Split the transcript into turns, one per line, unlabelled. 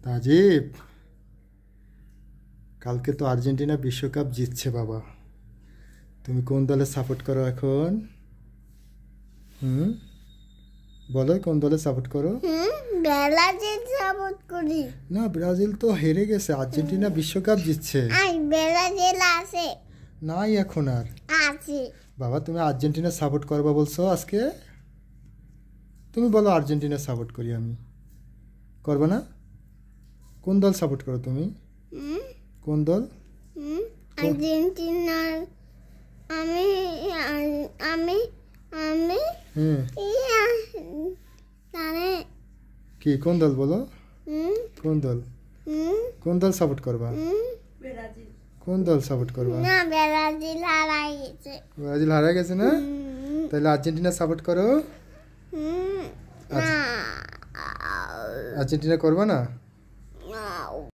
তাজিব, কালকে তো আর্জেন্টিনা বিশ্বকাপ জিতছে বাবা। তুমি কোন দলে সাপোর্ট করো এখন? হুম, বলো কোন দলে সাপোর্ট করো?
ব্রাজিল সাপোর্ট করি।
না, ব্রাজিল তো হেরে গেছে, আর্জেন্টিনা বিশ্বকাপ জিতছে।
ব্রাজিল আছে।
নাই এখন আর
আছে।
বাবা, তুমি আর্জেন্টিনা সাপোর্ট করবা বলছো আজকে। তুমি বলো আর্জেন্টিনা সাপোর্ট করি আমি, করবে না? কোন দল সাপোর্ট করো তুমি? কোন দল?
আর্জেন্টিনার। আমি আমি আমি তারে
কি কোন দল বলো? কোন দল? কোন দল সাপোর্ট করবা? কোন দল সাপোর্ট করবা?
না, ব্রাজিল হারাই গেছে।
ব্রাজিল হারা গেছে না? তাহলে আর্জেন্টিনা সাপোর্ট করো। আর্জেন্টিনা করবা না?